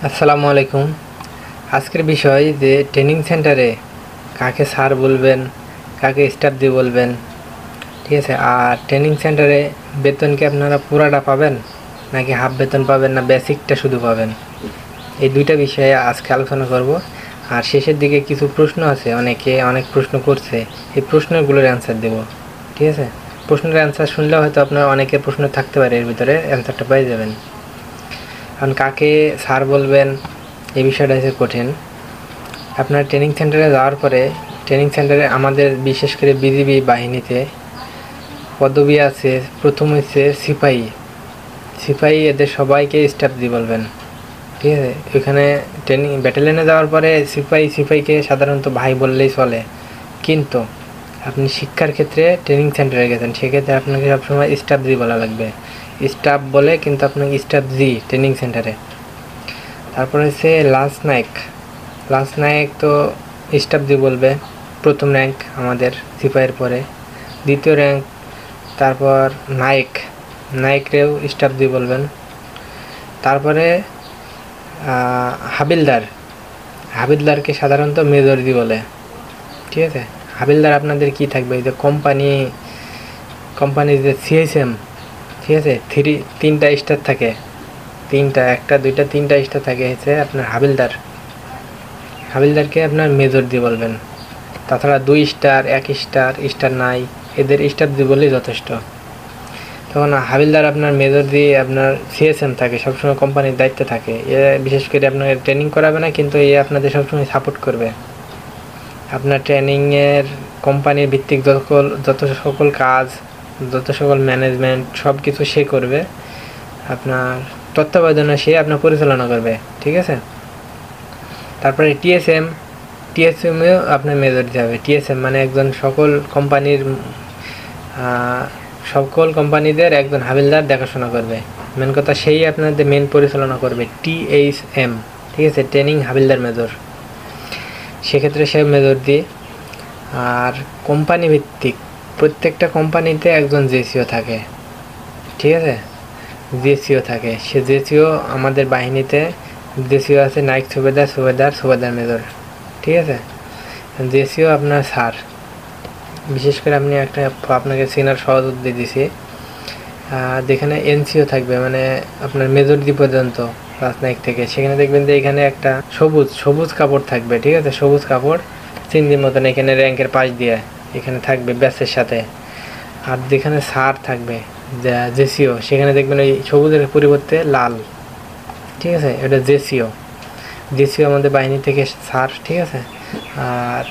আসসালামু আলাইকুম। আজকের বিষয় যে ট্রেনিং সেন্টারে কাকে স্যার বলবেন, কাকে স্টাফ দিয়ে বলবেন, ঠিক আছে। আর ট্রেনিং সেন্টারে বেতন কি আপনারা পুরাটা পাবেন, নাকি হাফ বেতন পাবেন, না বেসিকটা শুধু পাবেন, এই দুইটা বিষয়ে আজকে আলোচনা করব। আর শেষের দিকে কিছু প্রশ্ন আছে, অনেকে অনেক প্রশ্ন করছে, এই প্রশ্নগুলোর অ্যান্সার দেব, ঠিক আছে। প্রশ্নের অ্যান্সার শুনলে হয়তো আপনার অনেকের প্রশ্ন থাকতে পারে, এর ভিতরে অ্যান্সারটা পেয়ে যাবেন। কারণ কাকে স্যার বলবেন এই বিষয়টা হচ্ছে কঠিন। আপনার ট্রেনিং সেন্টারে যাওয়ার পরে, ট্রেনিং সেন্টারে আমাদের বিশেষ করে বিজিবি বাহিনীতে পদবি আছে। প্রথম হচ্ছে সিপাহী। সিপাহী এদের সবাইকে স্টাফ দিয়ে বলবেন, ঠিক আছে। ওইখানে ট্রেনিং ব্যাটালিয়নে যাওয়ার পরে সিপাহীকে সাধারণত ভাই বললেই চলে, কিন্তু আপনি শিক্ষার ক্ষেত্রে ট্রেনিং সেন্টারে গেছেন, সেক্ষেত্রে আপনাকে সবসময় স্টাফ জি বলা লাগবে। স্টাফ বলে কিন্তু আপনাকে স্টাফ জি ট্রেনিং সেন্টারে। তারপর হচ্ছে লাস্ট নায়ক তো স্টাফ জি বলবে। প্রথম র্যাঙ্ক আমাদের সিপাহীর পরে। দ্বিতীয় র্যাঙ্ক, তারপর নায়করেও স্টাফ জি বলবেন। তারপরে হাবিলদারকে সাধারণত মেজর জি বলে, ঠিক আছে। হাবিলদার আপনাদের কি থাকবে, এই যে কোম্পানির যে সিএসএম, ঠিক আছে, তিনটা স্টার থাকে, তিনটা স্টার থাকে হচ্ছে আপনার হাবিলদারকে আপনার মেজর দিয়ে বলবেন। তাছাড়া 2 স্টার, 1 স্টার নাই, এদের স্টার দিয়ে বললেই যথেষ্ট। তখন হাবিলদার আপনার মেজর দিয়ে আপনার সিএসএম থাকে, সবসময় কোম্পানির দায়িত্বে থাকে। এ বিশেষ করে আপনাকে ট্রেনিং করাবে না, কিন্তু এ আপনাদের সবসময় সাপোর্ট করবে। আপনার ট্রেনিংয়ের কোম্পানির ভিত্তিক যত সকল কাজ, যত সকল ম্যানেজমেন্ট সব কিছু সে করবে। আপনার তত্ত্বাবধানে সে আপনার পরিচালনা করবে, ঠিক আছে। তারপরে টিএসএমেও আপনার মেজর দিতে হবে। টিএসএম মানে একজন সকল কোম্পানিদের একজন হাবিলদার দেখাশোনা করবে। মেন কথা, সেই আপনাদের মেন পরিচালনা করবে। টিএইচএম, ঠিক আছে, ট্রেনিং হাবিলদার মেজর। সেক্ষেত্রে সে মেজর দিয়ে। আর কোম্পানি ভিত্তিক প্রত্যেকটা কোম্পানিতে একজন জেসিও থাকে, ঠিক আছে। সে জেসিও আমাদের বাহিনীতে জেসিও আছে, নাইক সুবেদার মেজর, ঠিক আছে। জেসিও আপনার স্যার। বিশেষ করে আপনাকে সিনিয়র সহযোগ দিয়ে দিছি, যেখানে এনসিও থাকবে, মানে আপনার মেজর দি পর্যন্ত রাজনায়িক থেকে। সেখানে দেখবেন যে এখানে একটা সবুজ কাপড় থাকবে, ঠিক আছে। সবুজ কাপড় চিন্দির মতন এখানে র্যাঙ্কের পাশ দিয়ে এখানে থাকবে ব্যাসের সাথে। আর যেখানে স্যার থাকবে জেসিও, সেখানে দেখবেন ওই সবুজের পরিবর্তে লাল, ঠিক আছে। এটা জেসিও আমাদের বাহিনী থেকে স্যার, ঠিক আছে। আর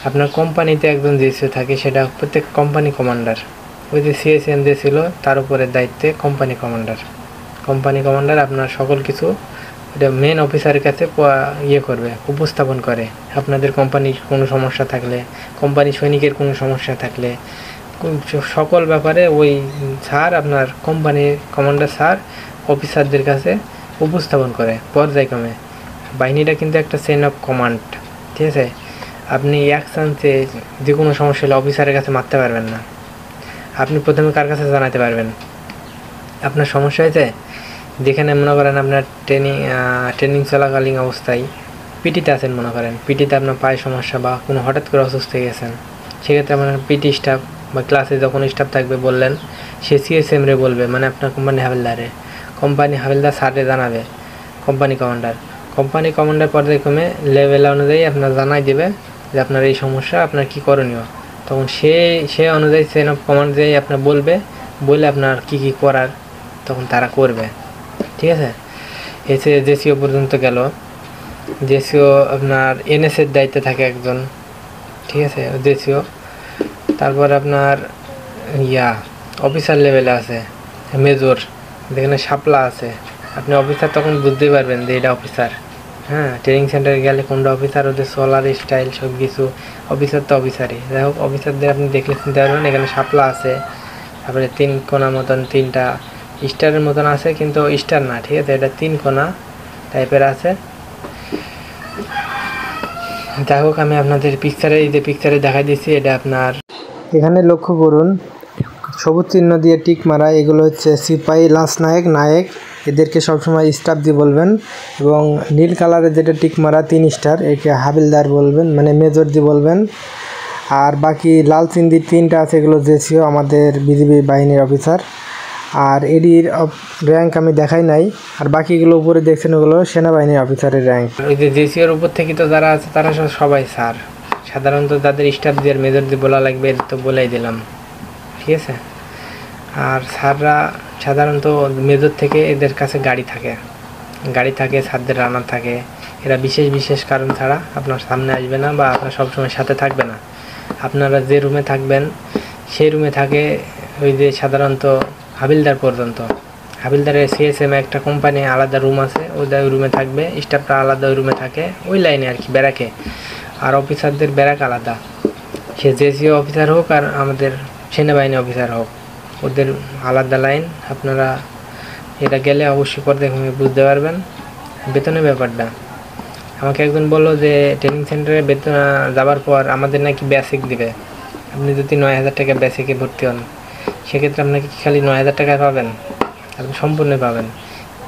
আপনার কোম্পানিতে একজন জেসিও থাকে, সেটা প্রত্যেক কোম্পানি কমান্ডার। ওই যে সিএসএম যে ছিল তার উপরের দায়িত্বে কোম্পানি কমান্ডার আপনার সকল কিছু এটা মেন অফিসারের কাছে উপস্থাপন করে। আপনাদের কোম্পানির কোনো সমস্যা থাকলে, কোম্পানি সৈনিকের কোনো সমস্যা থাকলে, সকল ব্যাপারে ওই স্যার আপনার কোম্পানির কমান্ডার স্যার অফিসারদের কাছে উপস্থাপন করে পর্যায়ক্রমে। বাহিনীটা কিন্তু একটা চেইন অফ কমান্ড, ঠিক আছে। আপনি এক চান্সে যে কোনো সমস্যা হলে অফিসারের কাছে মারতে পারবেন না। আপনি প্রথমে কার কাছে জানাতে পারবেন আপনার সমস্যা হয়েছে? যেখানে মনে করেন আপনার ট্রেনিং চলাকালীন অবস্থায় পিটিতে আছেন, মনে করেন পিটিতে আপনার পায়ে সমস্যা বা কোনো হঠাৎ করে অসুস্থ হয়ে গেছেন, সেক্ষেত্রে আপনার পিটি স্টাফ বা ক্লাসে যখন স্টাফ থাকবে বললেন, সে সিএসএম রে বলবে, মানে আপনার কোম্পানি হাবিলদার স্যারে জানাবে কোম্পানি কমান্ডার পর্যায়ক্রমে লেভেল অনুযায়ী আপনার জানাই দেবে যে আপনার এই সমস্যা, আপনার কি করণীয়। তখন সে অনুযায়ী চেইন অফ কমান্ড যেই আপনার বলে আপনার কি করার, তখন তারা করবে, ঠিক আছে। এসে জেসিও পর্যন্ত গেল। জেসিও আপনার এনএসের দায়িত্বে থাকে একজন, ঠিক আছে, জেসিও। তারপর আপনার অফিসার লেভেলে আছে মেজর, যেখানে শাপলা আছে। আপনি অফিসার তখন বুঝতেই পারবেন যে এটা অফিসার। হ্যাঁ, ট্রেনিং সেন্টারে গেলে কোনটা অফিসার, ওদের সোলার স্টাইল সব কিছু। অফিসার তো অফিসারই, যাই হোক অফিসারদের আপনি দেখলে চিনতে পারবেন। এখানে শাপলা আছে, তারপরে 3 কোনা মতন 3টা স্টারের মতন আছে, কিন্তু স্টার না, ঠিক আছে, এটা 3 কোনা টাইপের আছে। যাই হোক, আমি আপনাদের পিকচারে দেখাই দিচ্ছি। এটা আপনার এখানে লক্ষ্য করুন, সবুজ চিহ্ন দিয়ে টিক মারা এগুলো হচ্ছে সিপাহী, লান্স নায়েক, নায়েক, এদেরকে সবসময় স্টাফ দিয়ে বলবেন। এবং নীল কালারের যেটা টিক মারা 3 স্টার, একে হাবিলদার বলবেন, মানে মেজর দিয়ে বলবেন। আর বাকি লাল চিহ্ন দিয়ে 3টা আছে, এগুলো জেসিও, আমাদের বিজিবি বাহিনীর অফিসার। আর এডির র্যাঙ্ক আমি দেখাই নাই, আর বাকিগুলো উপরে দেখছেন ওগুলো সেনাবাহিনীর অফিসারের র্যাঙ্ক। ওই যে জেসিওর উপর থেকে তো যারা আছে তারা সবাই স্যার, সাধারণত যাদের স্টাফ দিয়ে মেজর দিয়ে বলা লাগবে তো বলেই দিলাম, ঠিক আছে। আর স্যাররা সাধারণত মেজর থেকে এদের কাছে গাড়ি থাকে, স্যারদের রানার থাকে। এরা বিশেষ বিশেষ কারণ ছাড়া আপনার সামনে আসবে না বা আপনার সবসময় সাথে থাকবে না। আপনারা যে রুমে থাকবেন সেই রুমে থাকে ওই যে সাধারণত হাবিলদার পর্যন্ত। হাবিলদারের সিএসএম একটা কোম্পানি আলাদা রুম আছে, ওই রুমে থাকবে, স্টাফরা আলাদা ওই রুমে থাকে, ওই লাইনে আর কি, ব্যারাকে। আর অফিসারদের ব্যারাক আলাদা, সে জেসিও অফিসার হোক আর আমাদের সেনাবাহিনী অফিসার হোক, ওদের আলাদা লাইন। আপনারা এটা গেলে অবশ্যই পরে বুঝতে পারবেন বেতনের ব্যাপারটা। আমাকে একজন বললো যে ট্রেনিং সেন্টারে বেতন যাওয়ার পর আমাদের নাকি বেসিক দিবে। আপনি যদি 9,000 টাকা বেসিকে ভর্তি হন, সেক্ষেত্রে আপনাকে খালি 9,000 টাকা পাবেন? আপনি সম্পূর্ণ পাবেন।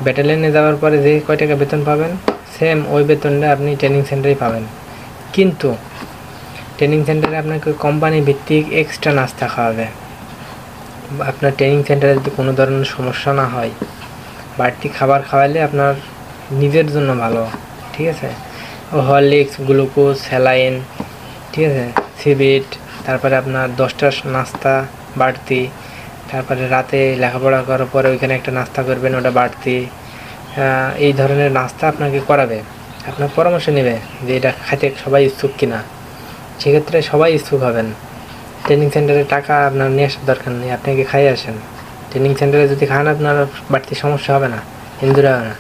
ব্যাটালিয়নে যাওয়ার পরে যে কয় টাকা বেতন পাবেন, সেম ওই বেতনটা আপনি ট্রেনিং সেন্টারেই পাবেন। কিন্তু ট্রেনিং সেন্টারে আপনাকে কোম্পানি ভিত্তিক এক্সট্রা নাস্তা খাওয়াবে। আপনার ট্রেনিং সেন্টারে যদি কোনো ধরনের সমস্যা না হয়, বাড়তি খাবার খাওয়ালে আপনার নিজের জন্য ভালো, ঠিক আছে। ও হরলিক্স, গ্লুকোজ, স্যালাইন, ঠিক আছে, সিবিট, তারপরে আপনার 10টা নাস্তা বাড়তি, তারপরে রাতে লেখাপড়া করার পরে ওইখানে একটা নাস্তা করবেন, ওটা বাড়তি। এই ধরনের নাস্তা আপনাকে করাবে, আপনার পরামর্শ নেবে যে এটা খাইতে সবাই ইচ্ছুক কিনা। সেক্ষেত্রে সবাই ইচ্ছুক হবেন। ট্রেনিং সেন্টারে টাকা আপনার নিয়ে আসার দরকার নেই, আপনাকে খাইয়ে আসেন। ট্রেনিং সেন্টারে যদি খান আপনার বাড়তি সমস্যা হবে না, ইনজুরি হবে না।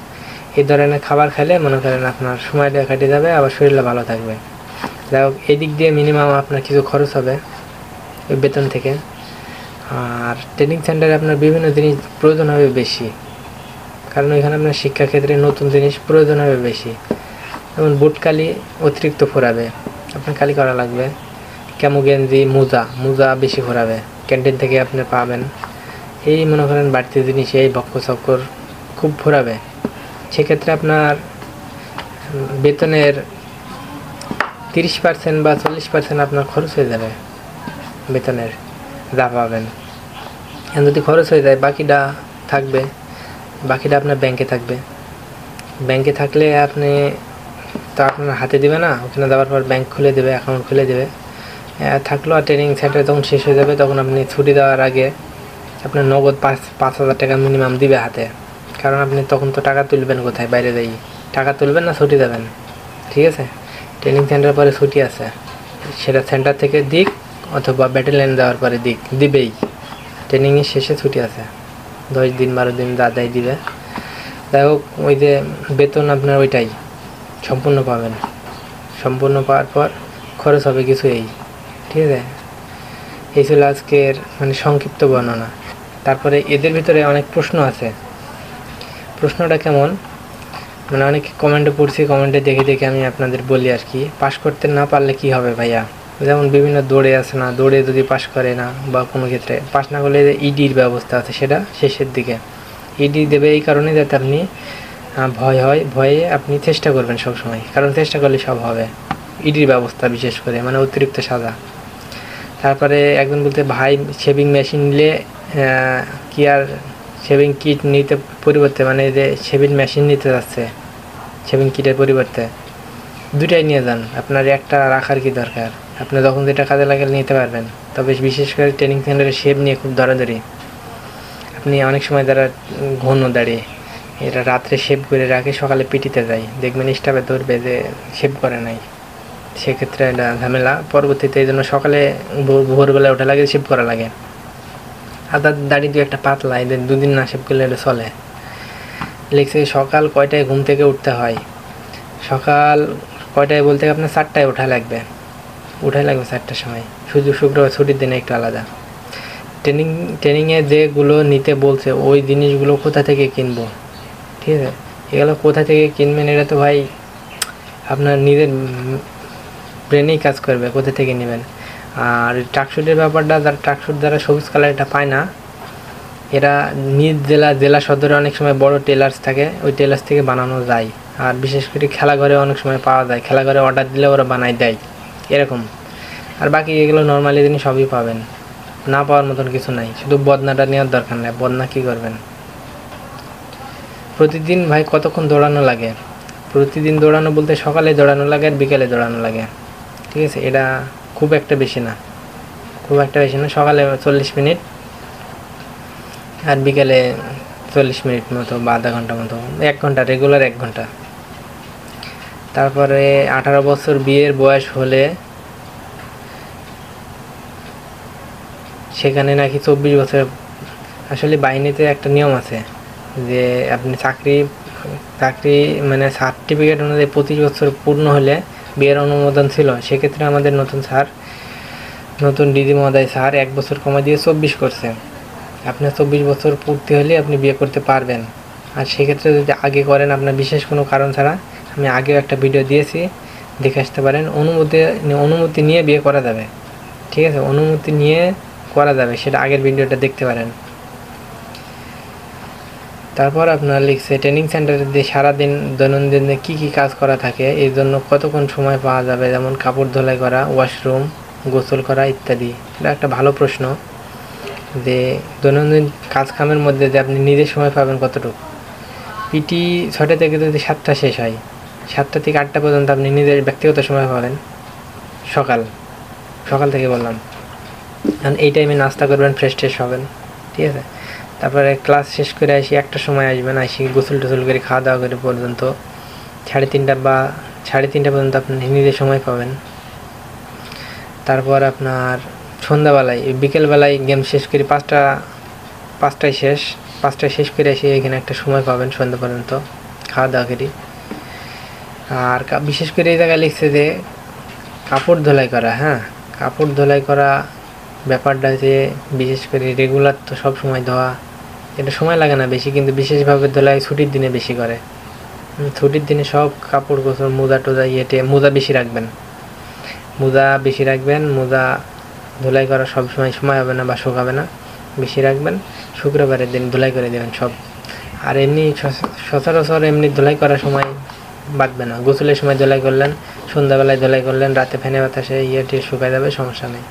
এই ধরনের খাবার খেলে মনে করেন আপনার সময়টা কেটে যাবে, আবার শরীরটা ভালো থাকবে। যাই হোক, এই দিক দিয়ে মিনিমাম আপনার কিছু খরচ হবে ওই বেতন থেকে। আর ট্রেনিং সেন্টারে আপনার বিভিন্ন জিনিস প্রয়োজন হবে বেশি, কারণ ওইখানে আপনার শিক্ষাক্ষেত্রে নতুন জিনিস প্রয়োজন হবে বেশি। যেমন বুট কালি অতিরিক্ত ফোরাবে, আপনার কালি করা লাগবে। ক্যামো গেঞ্জি, মোজা বেশি ফোরাবে, ক্যান্টিন থেকে আপনি পাবেন। এই মনে করেন বাড়তি জিনিস, এই বক্র চক্কর খুব ফোরাবে। সেক্ষেত্রে আপনার বেতনের 30% বা 40% আপনার খরচ হয়ে যাবে বেতনের, যা পাবেন। যদি খরচ হয়ে যায় বাকিটা থাকবে, বাকিটা আপনার ব্যাংকে থাকবে। ব্যাংকে থাকলে আপনি তো আপনার হাতে দেবে না, ওখানে যাওয়ার পর ব্যাংক খুলে দেবে, অ্যাকাউন্ট খুলে দেবে। থাকলো। আর ট্রেনিং সেন্টার যখন শেষ হয়ে যাবে তখন আপনি ছুটি দেওয়ার আগে আপনার নগদ 5,000 টাকা মিনিমাম দিবে হাতে, কারণ আপনি তখন তো টাকা তুলবেন কোথায়, বাইরে যাই টাকা তুলবেন না ছুটি দেবেন, ঠিক আছে। ট্রেনিং সেন্টার পরে ছুটি আছে, সেটা সেন্টার থেকে দিক অথবা ব্যাটালিয়ন যাওয়ার পরে দিবেই। ট্রেনিংয়ের শেষে ছুটি আছে 10 দিন 12 দিন যা দেয় দিবে। যাই হোক, ওই যে বেতন আপনার ওইটাই সম্পূর্ণ পাবেন। সম্পূর্ণ পাওয়ার পর খরচ হবে কিছু, এই ঠিক আছে। এই ছিল আজকের মানে সংক্ষিপ্ত বর্ণনা। তারপরে এদের ভিতরে অনেক প্রশ্ন আছে। প্রশ্নটা কেমন, মানে অনেক কমেন্টে পড়ছি, কমেন্টে দেখে দেখে আমি আপনাদের বলি আর কি। পাশ করতে না পারলে কি হবে ভাইয়া, যেমন বিভিন্ন দৌড়ে আছে না, দৌড়ে যদি পাশ করে না বা কোনো ক্ষেত্রে পাশ না করলে ইডির ব্যবস্থা আছে, সেটা শেষের দিকে ইডি দেবে। এই কারণে যাতে আপনি ভয়ে আপনি চেষ্টা করবেন সবসময়, কারণ চেষ্টা করলে সব হবে। ইডির ব্যবস্থা বিশেষ করে মানে অতিরিক্ত সাজা। তারপরে একজন বলতে ভাই শেভিং মেশিন নিলে কি আর শেভিং কিট নিতে পরিবর্তে, মানে যে শেভিং মেশিন নিতে যাচ্ছে শেভিং কিটের পরিবর্তে দুটাই নিয়ে যান। আপনার একটা রাখার কি দরকার, আপনি যখন যেটা কাজে লাগালে নিতে পারবেন। তবে বিশেষ করে ট্রেনিং সেন্টারে শেভ নিয়ে খুব ধরাধরি। আপনি অনেক সময় যারা ঘন দাঁড়িয়ে এরা রাত্রে শেভ করে রাখে, সকালে পিটিতে যায়, দেখবেন স্টাফে ধরবে যে শেভ করে নাই, সেক্ষেত্রে এটা ঝামেলা পরবর্তীতে। এই জন্য সকালে ভোরবেলায় ওঠা লাগে, শেভ করা লাগে। আর দাড়ি দু একটা পাতলা, এদের 2 দিন না শেভ করলে এটা চলে। লিখছে সকাল কয়টায় ঘুম থেকে উঠতে হয়। সকাল কয়টায় বলতে আপনার 4টায় ওঠা লাগবে 4টার সময়। শুক্রবার ছুটির দিনে একটু আলাদা। ট্রেনিংয়ে যেগুলো নিতে বলছে ওই জিনিসগুলো কোথা থেকে কিনবো, ঠিক আছে। এগুলো কোথা থেকে কিনবেন এটা তো ভাই আপনার নিজের ব্রেনেই কাজ করবে, কোথা থেকে নেবেন। আর ট্রাকশুটের ব্যাপারটা, যারা ট্রাকশুট যারা সবুজ কালার এটা পায় না, এরা নিজ জেলা সদরে অনেক সময় বড় টেলার্স থাকে, ওই টেলার্স থেকে বানানো যায়। আর বিশেষ করে খেলাঘরে অনেক সময় পাওয়া যায়, খেলাঘরে অর্ডার দিলে ওরা বানাই দেয় এরকম। আর বাকি এগুলো নর্মালি জিনিস সবই পাবেন, না পাওয়ার মতন কিছু নাই, শুধু বদনাটা নেওয়ার দরকার নেই। বদনা কী করবেন? প্রতিদিন ভাই কতক্ষণ দৌড়ানো লাগে? প্রতিদিন দৌড়ানো বলতে সকালে দৌড়ানো লাগে আর বিকেলে দৌড়ানো লাগে, ঠিক আছে? এটা খুব একটা বেশি না, সকালে 40 মিনিট আর বিকেলে 40 মিনিট মতো বা আধা ঘন্টা মতো, 1 ঘন্টা, রেগুলার 1 ঘন্টা। তারপরে 18 বছর বিয়ের বয়স হলে সেখানে নাকি 24 বছর, আসলে বাহিনীতে একটা নিয়ম আছে যে আপনি চাকরি মানে সার্টিফিকেট অনুযায়ী 25 বছর পূর্ণ হলে বিয়ের অনুমোদন ছিল। সেক্ষেত্রে আমাদের নতুন ডিজি মহোদয় স্যার 1 বছর কমা দিয়ে 24 করছে। আপনার 24 বছর পূর্তি হলে আপনি বিয়ে করতে পারবেন। আর সেক্ষেত্রে যদি আগে করেন, আপনার বিশেষ কোনো কারণ ছাড়া, আমি আগেও একটা ভিডিও দিয়েছি, দেখে আসতে পারেন। অনুমতি নিয়ে বিয়ে করা যাবে, ঠিক আছে? অনুমতি নিয়ে করা যাবে, সেটা আগের ভিডিওটা দেখতে পারেন। তারপর আপনার লিখছে ট্রেনিং সেন্টারে দিয়ে সারাদিন দৈনন্দিন কী কাজ করা থাকে, এই জন্য কতক্ষণ সময় পাওয়া যাবে, যেমন কাপড় ধোলাই করা, ওয়াশরুম, গোসল করা ইত্যাদি। এটা একটা ভালো প্রশ্ন যে দৈনন্দিন কাজ কামের মধ্যে যে আপনি নিজের সময় পাবেন কতটুকু। পিটি 6টা থেকে যদি 7টা শেষ হয়, 7টা থেকে 8টা পর্যন্ত আপনি নিজের ব্যক্তিগত সময় পাবেন, সকাল থেকে বললাম। কারণ এই টাইমে নাস্তা করবেন, ফ্রেশ হবেন, ঠিক আছে? তারপরে ক্লাস শেষ করে আসি 1টার সময় আসবেন, গোসল টোসল করে খাওয়া দাওয়া করে পর্যন্ত 3:30 পর্যন্ত আপনি নিজের সময় পাবেন। তারপর আপনার সন্ধ্যাবেলায়, বিকেলবেলায় গেম শেষ করে 5টায় শেষ করে এসে এখানে একটা সময় পাবেন সন্ধ্যা পর্যন্ত খাওয়া দাওয়া করি। আর বিশেষ করে এই জায়গায় লিখছে যে কাপড় ধোলাই করা, হ্যাঁ, কাপড় ধোলাই করা ব্যাপারটা যে বিশেষ করে রেগুলার তো সব সময় ধোয়া, এটা সময় লাগে না বেশি, কিন্তু বিশেষভাবে ধোলাই ছুটির দিনে বেশি করে। ছুটির দিনে সব কাপড় গোসল, মোজা টোজা মোজা বেশি রাখবেন, মোজা ধুলাই করা সব সময় হবে না বা শুকাবে না, বেশি রাখবেন। শুক্রবারের দিন ধুলাই করে দেবেন সব। আর এমনি সচরাচর এমনি ধুলাই করার সময় বাঁধবে না, গোসলের সময় ধুলাই করলেন, সন্ধ্যাবেলায় ধুলাই করলেন, রাতে ফ্যানে বাতাসে শুকায় যাবে, সমস্যা নেই।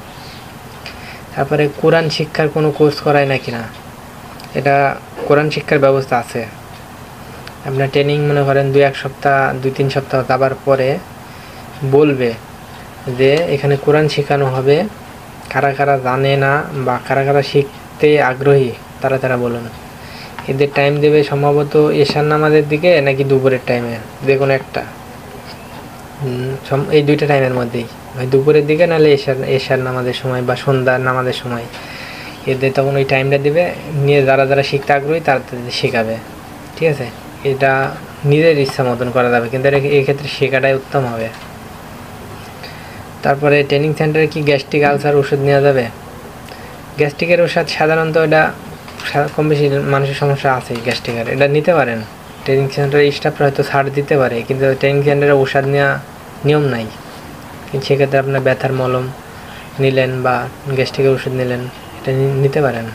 তারপরে কোরআন শিক্ষার কোনো কোর্স করায় নাকি না, এটা কোরআন শিক্ষার ব্যবস্থা আছে। আপনার ট্রেনিং মনে করেন 2-3 সপ্তাহ যাবার পরে বলবে যে এখানে কোরআন শেখানো হবে, কারা জানে না বা কারা শিখতে আগ্রহী তারা বলুন। এদের টাইম দেবে সম্ভবত এশার নামাজের দিকে নাকি দুপুরের টাইমে, যে কোনো একটা, এই 2টা টাইমের মধ্যেই, হয় দুপুরের দিকে নাহলে এশার নামাজের সময় বা সন্ধ্যার নামাজের সময়। এদের তখন ওই টাইমটা দেবে, নিয়ে যারা শিখতে আগ্রহী তারা শেখাবে, ঠিক আছে? এটা নিজের ইচ্ছা মতন করা যাবে, কিন্তু এক্ষেত্রে শেখাটাই উত্তম হবে। তারপরে ট্রেনিং সেন্টারে কি গ্যাস্ট্রিক আলসার ওষুধ নেওয়া যাবে? গ্যাস্ট্রিকের ওষুধ সাধারণত এটা কম বেশি মানুষের সমস্যা আছে গ্যাস্ট্রিকের, এটা নিতে পারেন। ট্রেনিং সেন্টারের স্টাফরা হয়তো ছাড় দিতে পারে, কিন্তু ট্রেনিং সেন্টারে ওষুধ নেওয়া নিয়ম নাই। কিন্তু সেক্ষেত্রে আপনার ব্যথার মলম নিলেন বা গ্যাস্ট্রিকের ওষুধ নিলেন, এটা নিতে পারেন।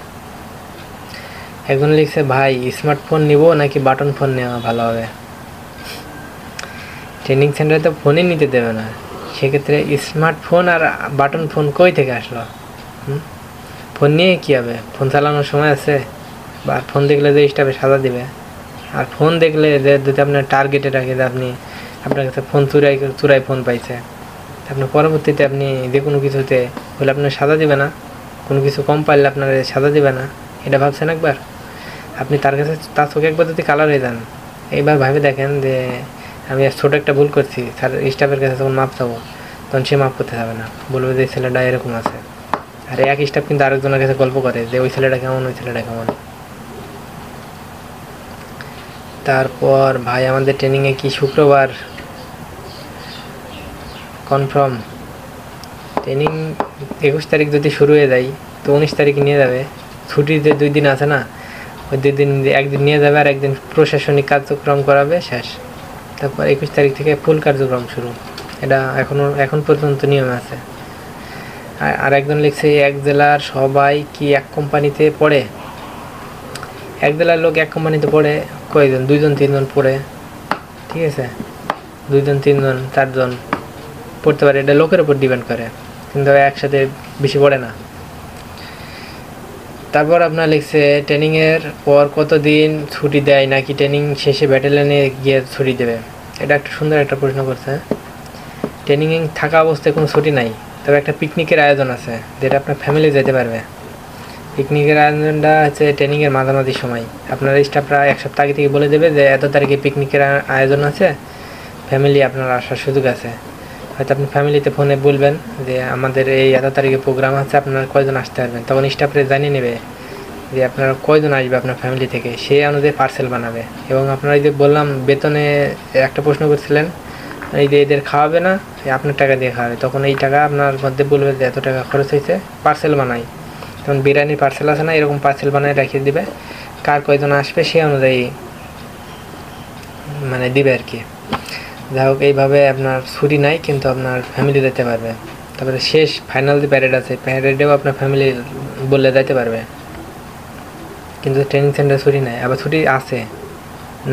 একজন লিখছে ভাই স্মার্টফোন নিব নাকি বাটন ফোন নেওয়া ভালো হবে? ট্রেনিং সেন্টারে তো ফোনই নিতে দেবে না, সেক্ষেত্রে স্মার্টফোন আর বাটন ফোন কই থেকে আসলো? ফোন নিয়ে কী হবে? ফোন চালানোর সময় আছে? বা ফোন দেখলে যে স্টাফে সাজা দিবে, আর ফোন দেখলে যে যদি আপনার টার্গেটে রাখে যে আপনার কাছে ফোন চুরাই ফোন পাইছে, আপনার পরবর্তীতে আপনি যে কোনো কিছুতে হলে আপনার সাজা দিবে না, কোনো কিছু কম পাইলে আপনার সাজা দিবে না, এটা ভাবছেন একবার? আপনি তার চোখে একবার যদি কালার হয়ে যান, এইবার ভাবে দেখেন যে আমি ছোটো একটা ভুল করছি, স্যার স্টাফের কাছে যখন মাপ চাবো তখন সে মাপ করতে হবে না, বলবে যে ছেলেটা এরকম আছে। আর এক স্টাফ কিন্তু আরেকজনের কাছে গল্প করে যে ওই ছেলেটা কেমন। তারপর ভাই আমাদের ট্রেনিংয়ে কি শুক্রবার কনফার্ম? ট্রেনিং 21 তারিখ যদি শুরু হয়ে যায় তো 19 তারিখ নিয়ে যাবে। ছুটির যে 2 দিন আছে না, ওই 2 দিন একদিন নিয়ে যাবে আর একদিন প্রশাসনিক কার্যক্রম করাবে, শেষ। তারপর 21 তারিখ থেকে ফুল কার্যক্রম শুরু। এটা এখন পর্যন্ত নিয়ম আছে। আর একজন লিখছে এক জেলার সবাই কি এক কোম্পানিতে পড়ে? এক জেলার লোক এক কোম্পানিতে পড়ে কয়জন? 2 জন 3 জন পড়ে, ঠিক আছে? 2 জন 3 জন 4 জন পড়তে পারে, এটা লোকের উপর ডিপেন্ড করে, কিন্তু একসাথে বেশি পড়ে না। তারপর আপনার লিখছে ট্রেনিংয়ের পর কতদিন ছুটি দেয়, নাকি ট্রেনিং শেষে ব্যাটালিয়নে গিয়ে ছুটি দেবে? এটা একটা সুন্দর একটা প্রশ্ন করছে। ট্রেনিংয়ে থাকা অবস্থায় কোনো ছুটি নাই, তবে একটা পিকনিকের আয়োজন আছে যেটা আপনার ফ্যামিলি যেতে পারবে। পিকনিকের আয়োজনটা হচ্ছে ট্রেনিংয়ের মাঝামাঝি সময়। আপনার স্টাফরা 1 সপ্তাহ আগে থেকে বলে দেবে যে এত তারিখে পিকনিকের আয়োজন আছে, ফ্যামিলি আপনার আসার সুযোগ আছে। হয়তো আপনি ফ্যামিলিতে ফোনে বলবেন যে আমাদের এই এত তারিখে প্রোগ্রাম আছে, আপনারা কয়জন আসতে পারবেন, তখন স্টাফরে জানিয়ে নেবে যে আপনারা কয়জন আসবে আপনার ফ্যামিলি থেকে, সেই অনুযায়ী পার্সেল বানাবে। এবং আপনারা এই যে বললাম বেতনে একটা প্রশ্ন করছিলেন, এই যে এদের খাওয়াবে না, আপনার টাকা দিয়ে খাওয়াবে, তখন এই টাকা আপনার মধ্যে বলবে যে এত টাকা খরচ হয়েছে, পার্সেল বানাই। যেমন বিরিয়ানির পার্সেল আছে না, এরকম পার্সেল বানায় রেখে দিবে, কার কয়জন আসবে সেই অনুযায়ী মানে দিবে আর কি। যাই হোক, এইভাবে আপনার ছুটি নাই, কিন্তু আপনার ফ্যামিলি যেতে পারবে। তারপরে শেষ ফাইনাল যে প্যারেড আছে, প্যারেডেও আপনার ফ্যামিলি বললে যেতে পারবে, কিন্তু ট্রেনিং সেন্টারে ছুটি নাই। আবার ছুটি আছে,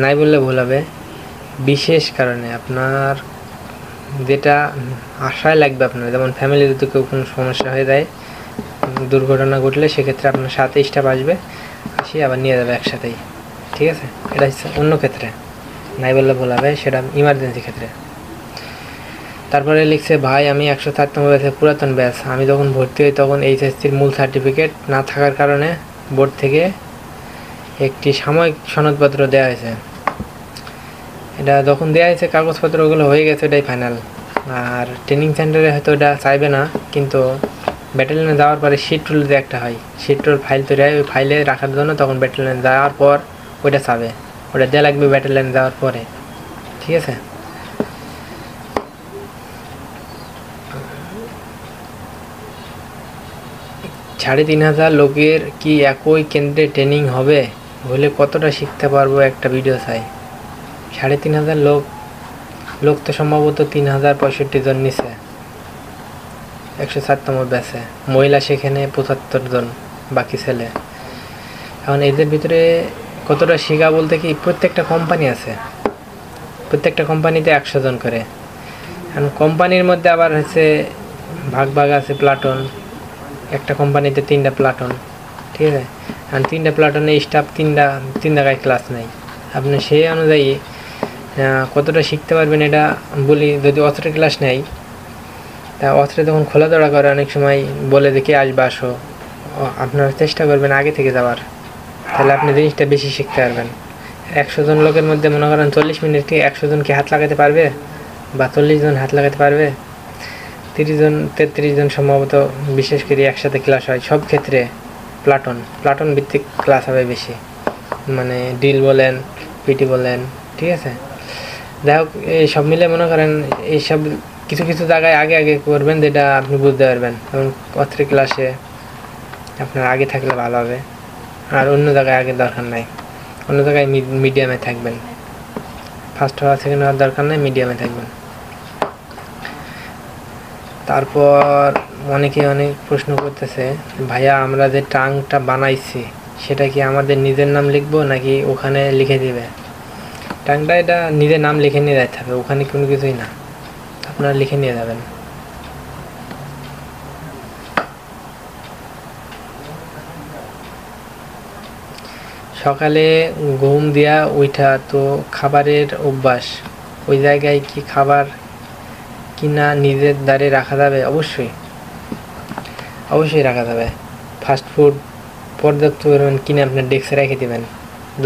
নাই বললে ভুল হবে, বিশেষ কারণে আপনার যেটা আশায় লাগবে আপনার, যেমন ফ্যামিলি যদি কেউ কোনো সমস্যা হয়ে যায়, দুর্ঘটনা ঘটলে, সেক্ষেত্রে আপনার সাথে স্টাফ আসবে, আসি আবার নিয়ে যাবে একসাথেই, ঠিক আছে? এটা হচ্ছে অন্য ক্ষেত্রে, নাই বললে ভুল হবে, সেটা ইমার্জেন্সি ক্ষেত্রে। তারপরে লিখছে ভাই আমি 107 নম্বর ব্যাচের পুরাতন ব্যাচ, আমি যখন ভর্তি হই তখন এইচএসসির মূল সার্টিফিকেট না থাকার কারণে বোর্ড থেকে একটি সাময়িক সনদপত্র দেওয়া হয়েছে। এটা যখন দেওয়া হয়েছে কাগজপত্র ওগুলো হয়ে গেছে, এটাই ফাইনাল। আর ট্রেনিং সেন্টারে হয়তো এটা চাইবে না, কিন্তু ব্যাটালিয়নে যাওয়ার পরে শিট রোল যে একটা হয়, শিট রোল ফাইল তৈরি হয়, ওই ফাইলে রাখার জন্য তখন ব্যাটালিয়নে যাওয়ার পর ওইটা চাবে, ওটা দেওয়া লাগবে ব্যাটালিয়নে যাওয়ার পরে, ঠিক আছে? সাড়ে 3,000 লোকের কি একই কেন্দ্রে ট্রেনিং হবে? হলে কতটা শিখতে পারবো, একটা ভিডিও চাই। 3,500 লোক তো সম্ভবত 3,065 জন নিছে 107তম ব্যাচে, মহিলা সেখানে 75 জন, বাকি ছেলে। এখন এদের ভিতরে কতটা শেখা বলতে কি, প্রত্যেকটা কোম্পানি আছে, প্রত্যেকটা কোম্পানিতে 100 জন করে। এখন কোম্পানির মধ্যে আবার হচ্ছে ভাগ আছে প্লাটুন, একটা কোম্পানিতে 3টা প্লাটুন, ঠিক আছে? আর 3টা প্লাটুনে স্টাফ 3 জায়গায় ক্লাস নেই। আপনি সেই অনুযায়ী কতটা শিখতে পারবেন এটা বলি। যদি অস্ত্রের ক্লাস নেই, তা অস্ত্রে যখন খোলাধরা করে অনেক সময় বলে যে কে আসবে আসো, আপনারা চেষ্টা করবেন আগে থেকে যাওয়ার, তাহলে আপনি জিনিসটা বেশি শিখতে পারবেন। 100 জন লোকের মধ্যে মনে করেন 40 মিনিটে 100 জন কি হাত লাগাতে পারবে, বা 40 জন হাত লাগাতে পারবে? 30 জন 33 জন সম্ভবত, বিশেষ করে একসাথে ক্লাস হয় সব ক্ষেত্রে। প্লাটুন ভিত্তিক ক্লাস হবে বেশি, মানে ডিল বলেন, পিটি বলেন, ঠিক আছে? যাই হোক, এই সব মিলে মনে করেন এইসব কিছু কিছু জায়গায় আগে করবেন, যেটা আপনি বুঝতে পারবেন। যেমন অস্ত্রের ক্লাসে আপনার আগে থাকলে ভালো হবে, আর অন্য জায়গায় আগে দরকার নাই, অন্য জায়গায় মিডিয়ামে থাকবেন। ফার্স্ট হওয়া সেকেন্ড হওয়ার দরকার নাই, মিডিয়ামে থাকবেন। তারপর অনেকে অনেক প্রশ্ন করতেছে, ভাইয়া আমরা যে ট্রাঙ্কটা বানাইছি সেটা কি আমাদের নিজের নাম লিখবো নাকি ওখানে লিখে দিবে? ট্রাঙ্কটা এটা নিজের নাম লিখে নিয়ে যেতে হবে, ওখানে কোনো কিছুই না, আপনারা লিখে নিয়ে যাবেন। সকালে ঘুম দিয়া উঠা তো খাবারের অভ্যাস, ওই জায়গায় কি খাবার কিনা নিজের দ্বারে রাখা যাবে? অবশ্যই রাখা যাবে। ফাস্ট ফুড পর্যাপ্ত পরিমাণ কিনে আপনার ডেস্কে রেখে দেবেন,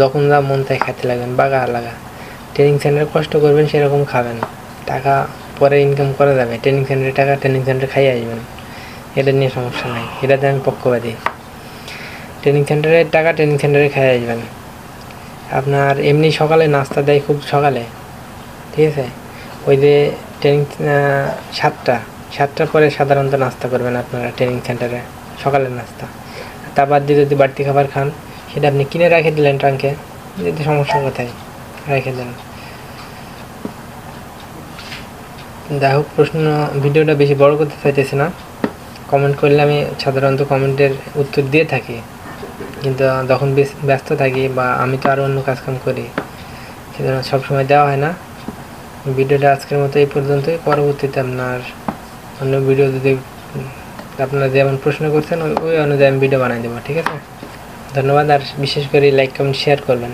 যখন যা মন তাই খেতে লাগবেন, বাগা লাগা। ট্রেনিং সেন্টারে কষ্ট করবেন, সেরকম খাবেন, টাকা পরে ইনকাম করা যাবে। ট্রেনিং সেন্টারে টাকা ট্রেনিং সেন্টারে খাইয়ে আসবেন, এটা নিয়ে সমস্যা নাই, এটাতে আমি পক্ষপাতী। ট্রেনিং সেন্টারের টাকা ট্রেনিং সেন্টারে খাইয়ে আসবেন। আপনার এমনি সকালে নাস্তা দেয় খুব সকালে, ঠিক আছে? ওই যে ট্রেনিং 7টার পরে সাধারণত নাস্তা করবেন আপনারা ট্রেনিং সেন্টারে, সকালের নাস্তা। তা বাদ দিয়ে যদি বাড়তি খাবার খান, সেটা আপনি কিনে রেখে দিলেন ট্রাঙ্কে, যদি সমস্যা কোথায় রেখে দেন। যাই হোক, ভিডিওটা বেশি বড় করতে চাইতেছি না, কমেন্ট করলে আমি সাধারণত কমেন্টের উত্তর দিয়ে থাকি, কিন্তু যখন ব্যস্ত থাকি বা আমি তো আরও অন্য কাজকাম করি, সেজন্য সবসময় দেওয়া হয় না। ভিডিওটা আজকের মতো এই পর্যন্তই। পরবর্তীতে আপনার অন্য ভিডিও যদি আপনারা যেমন প্রশ্ন করছেন ওই অনুযায়ী আমি ভিডিও বানিয়ে দেবো, ঠিক আছে? ধন্যবাদ। আর বিশেষ করে লাইক কমেন্ট শেয়ার করবেন।